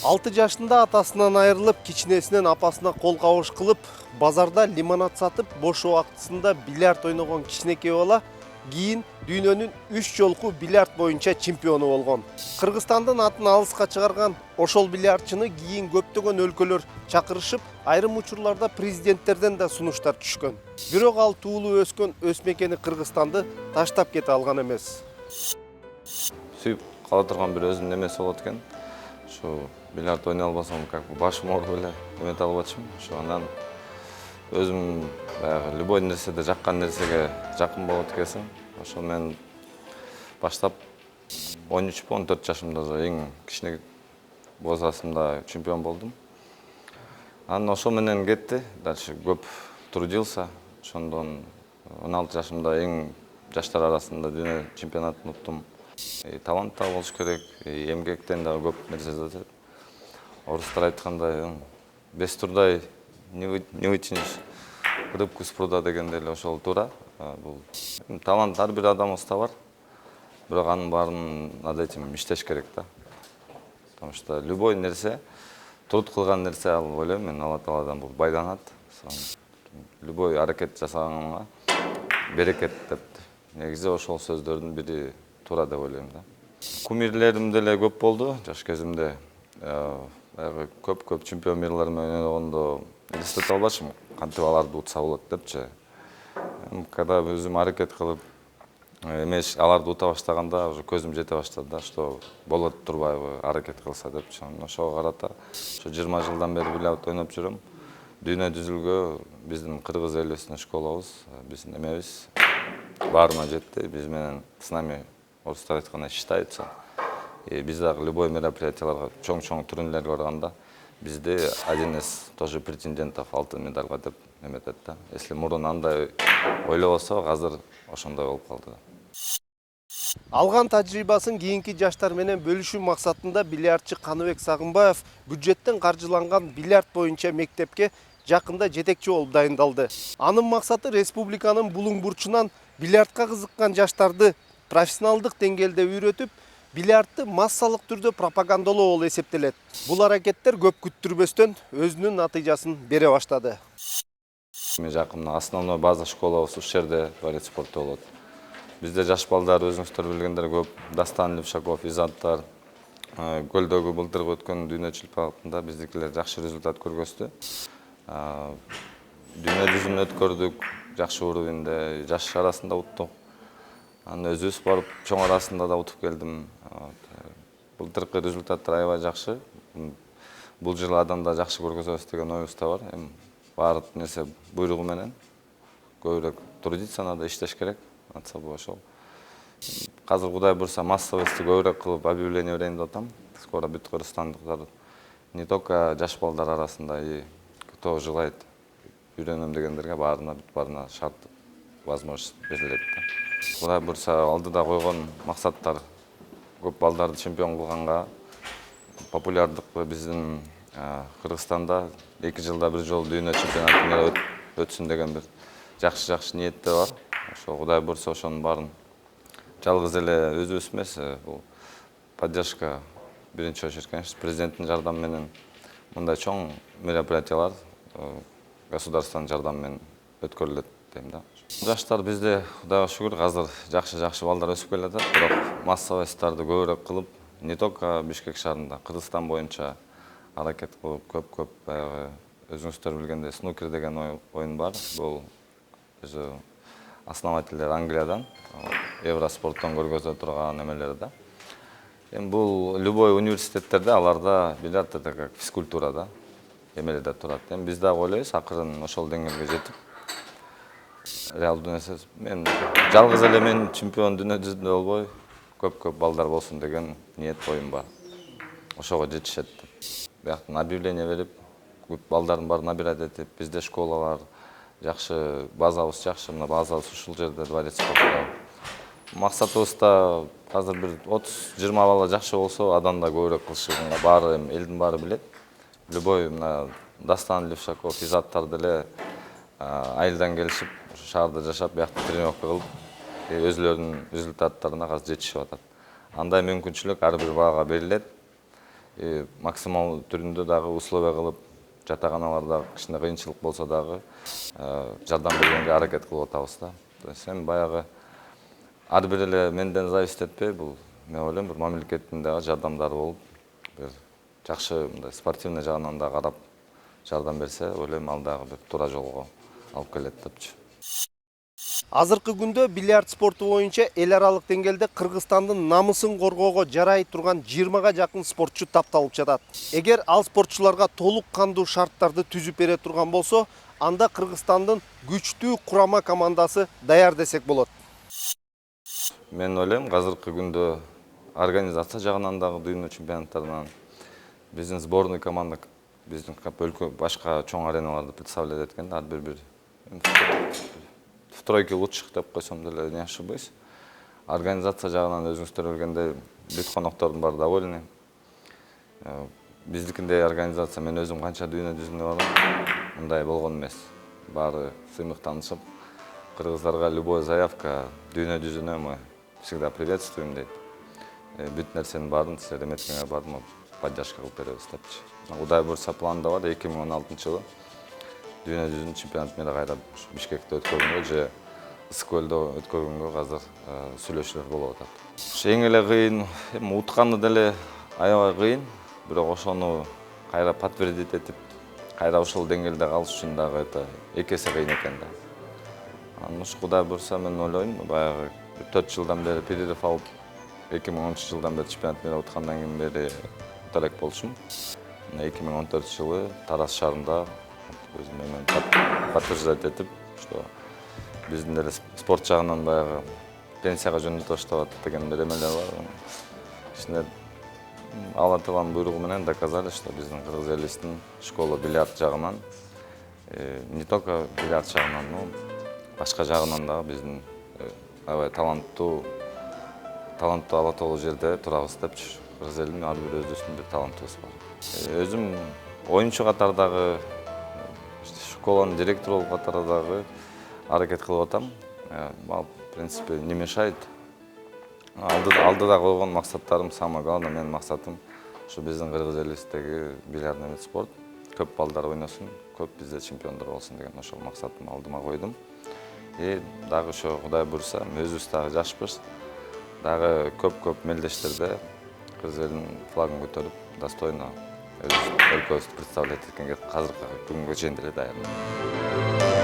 6 жашында атасынан айырылып, кичинесинен апасына кол кабыш кылып, базарда лимонад сатып, бош убактысында бильярд ойногон кичинекей бала кийин дүйнөнүн 3 жолку бильярд боюнча чемпиону болгон. Кыргызстандын атын алыска чыгарган ошол бильярдчыны кийин көптөгөн өлкөлөр чакырышып, айрым учурларда президенттерден да сунуштар түшкөн. Бирок ал туулуп өскөн өс мекени Кыргызстанды таштап кете алган эмес. Сүйүп кала турган бир өзүмдүн эмеси болот экен. Ошо бильярд ойнай албасам, как бы башым ооруп эле эмете албатчымын. Ошо анан өзүм баягы любой нерседе жаккан нерсеге жакын болот экенсиң. Ошо мен баштап 13-14 жашымда эң кичине возрастымда чемпион болдум. Анан ошо менен кетти. Дальше көп трудился. Ошондон 16 жашымда эң жаштар арасында дүйнө чемпионатын уттум. Талант да болуш керек, эмгектен да көп нерсе жатат. Орустар айткандай, без труда не вытянешь рыбку с пруда дегенде эле ошол туура. Бул талант ар бир адамыбызда бар. Бирок анын баарын над этим иштеш керек да. Потому что любой нерсе, труд кылган нерсе ал ойлойм мен Алла Тааладан бул байданат. Любой аракет жасаганга берекет деп. Негизи ошол сөздөрдүн бири туура деп ойлойм да. Кумирлерим деле көп болду жаш кезимде. Көп чемпион мирлер менен ойногондо элестете албачумун. Кантип аларды утса болот депчи. Когда өзүм аракет кылып эмес аларды ута баштаганда уже көзүм жете баштады да, что болот турбайбы аракет кылса депчи. Ошого карата ошо 20 жылдан бери бильярд ойноп жүрөм. Дүйнө жүзүлгө биздин кыргыз элибиздин школабыз, биздин эмебиз баарына жетти. Биз менен с нами орустар айткандай считается. Биз дагы любой мероприятияларга чоң турнирлерге барганда бизди один из тоже претендентов алтын медальга деп эметет да. Если мурун андай ойлобосо, азыр ошондой болуп калды. Алган тажрыйбасын кийинки жаштар менен бөлүшүү максатында бильярдчы Каныбек Сагынбаев бюджеттен каржыланган бильярд боюнча мектепке жакында жетекчи болуп дайындалды. Анын максаты республиканын булуң бурчунан бильярдка кызыккан жаштарды профессионалдык деңгээлде үйрөтүп, бильярдты массалык түрдө пропагандалоо болуп эсептелет. Бул аракеттер көп күттүрбөстөн өзүнүн натыйжасын бере баштады. Мен жакында основной база школабыз ушул жерде дворец спорта болот. Бизде жаш балдар өзүңүздөр билгендер көп. Дастан Левшаков, Изаттар, Көлдөгү былтыркы өткөн дүйнө чемпионатында биздикилер жакшы результат көргөздү. Дүйнө жүзүн өткөрдүк, жакшы уровеньде, жаш арасында уттук. Анан өзүбүз барып чоң арасында да утуп келдим. Былтыркы результаттар аябай жакшы. Бул жылы адамда жакшы көргөзөбүз деген оюбузда бар. Баардык нерсе буйругу менен көбүрөөк трудиться надо, иштеш керек. Атса бул ошол. Азыр Кудай бурса массовости көбүрөөк кылып объявление берейин деп атам. Скоро бүт кыргызстандыктар не только жаш балдар арасында, и кто желает үйрөнөм дегендерге баарына шарт возможность берилет да. Кудай бурса алдыда койгон максаттар көп балдарды чемпион кылганга, популярдыкты биздин Кыргызстанда 2 жылда бир жолу дүйнө чемпионаты өтсүн деген бир жакшы ниеттер бар. Ошо Кудай бурса ошонун баарын жалгыз эле өзүбүз эмес, бул поддержка биринчи очередь, конечно, президенттин жардамы менен мындай чоң мероприятиялар государственный жардам менен өткөрүлөт дейм да. Жаштар бизде Кудайга шүгүр азыр жакшы балдар өсүп келатат, бирок массовосттарды көбүрөөк кылып, не только Бишкек шаарында, Кыргызстан боюнча аракет кылып көп баягы өзүңүздөр билгендей снукер деген оюн бар. Бул өзү основательдер Англиядан, Евроспорттон көргөзө турган эмелер да. Бул любой университеттерде аларда бильярд это как физкультура да. Эмелерде турат. Биз дагы ойлойбуз, акырын ошол деңгээлге жетип реалдуу нерсе. Мен жалгыз эле мен чемпион дүйнө жүзүндө болбой, көп балдар болсун деген ниет оюм бар. Ошого жетишет. Бияктан объявление берип, көп балдардын баарын набирать этип, бизде школалар жакшы, базабыз жакшы, мына базабыз ушул жерде дворец спорта. Максатыбыз да азыр бир 30-20 бала жакшы болсо, адам да көбүрөөк кылышыгынга баары элдин баары билет. Любой мына Дастан Левшаков, Изаттар деле айылдан келишип, шаарда жашап, биякта тренировка кылып, өзүлөрүнүн результаттарына азыр жетишип атат. Андай мүмкүнчүлүк ар бир балага берилет. максимал түрүндө дагы условия кылып, жатаканаларда кичине кыйынчылык болсо дагы жардам бергенге аракет кылып атабыз да. То есть эми баягы ар бир эле менден зависит этпей, бул мен ойлойм бир мамлекеттин дагы жардамдары болуп, бир жакшы мындай спортивный жагынан да карап жардам берсе, ойлойм ал дагы бир туура жолго алып келет депчи. Азыркы күндө бильярд спорту боюнча эл аралык деңгээлде Кыргызстандын намысын коргоого жарай турган 20га жакын спортчу тапталып жатат. Эгер ал спортчуларга толук кандуу шарттарды түзүп бере турган болсо, анда Кыргызстандын күчтүү курама командасы даяр десек болот. Мен ойлойм, азыркы күндө организация жагынан дагы дүйнө чемпионаттарынан биздин сборный команда биздин өлкө башка чоң ареналарды представлять эткенде ар бир в тройке лучших деп койсом деле не ошибусь. Организация жагынан өзүңүздөр билгендей бүт коноктордун баары довольны. Биздикиндей организация, мен өзүм канча дүйнө жүзүнө бардым, мындай болгон эмес. Баары сыймыктанышып, кыргыздарга любой заявка дүйнө жүзүнө мы всегда приветствуем дейт. Бүт нерсенин баарын силер эметкеңер баарын поддержка кылып беребиз депчи. Кудай буйрса планда бар 2016-жылы дүйнө жүзүнүн чемпионатына кайра Бишкекте өткөргөнгө же Ысык көлдө өткөргөнгө азыр сүйлөшүүлөр болуп атат. Эң эле кыйын, утканы деле аябай кыйын, бирок ошону кайра подтвердить этип, кайра ошол деңгээлде калыш үчүн дагы это эки эсе кыйын экен да. Ушу Кудай буйрса мен ойлойм, баягы 4 жылдан бери перерыв алып, 2013-жылдан бери чемпионат менен уткандан кийин бери элек болчумун. 2014-жылы Тараз шаарында өзүм менен подтверждать этип, что биздин деле спорт жагынан баягы пенсияга жөнөтө баштап деген бир эмелер бар. Кичине Алла Тааланын буйругу менен доказали, что биздин кыргыз элибиздин школа бильярд жагынан, не только бильярд жагынан, но башка жагынан дагы биздин аябай таланттуу ала толуу жерде турабыз депчи. Кыргыз элинин ар бир өзүбүздүн бир талантыбыз бар. Өзүм оюнчу катардагы школанын директору болуп катардагы аракет кылып атам. В принципе, не мешает. Алдыда койгон максаттарым, самое главное, менин максатым ушу биздин кыргыз элибиздеги бильярдный вид спорт көп балдар ойносун, көп бизде чемпиондор болсун деген ошол максатымды алдыма койдум. Дагы ошо Кудай буйрса, өзүбүз дагы жашпыз. Дагы көп мелдештерде кыргыз элинин флагын көтөрүп, достойно өлкөбүздү представлять эткенге азыркы күнгө чейин деле даярмын.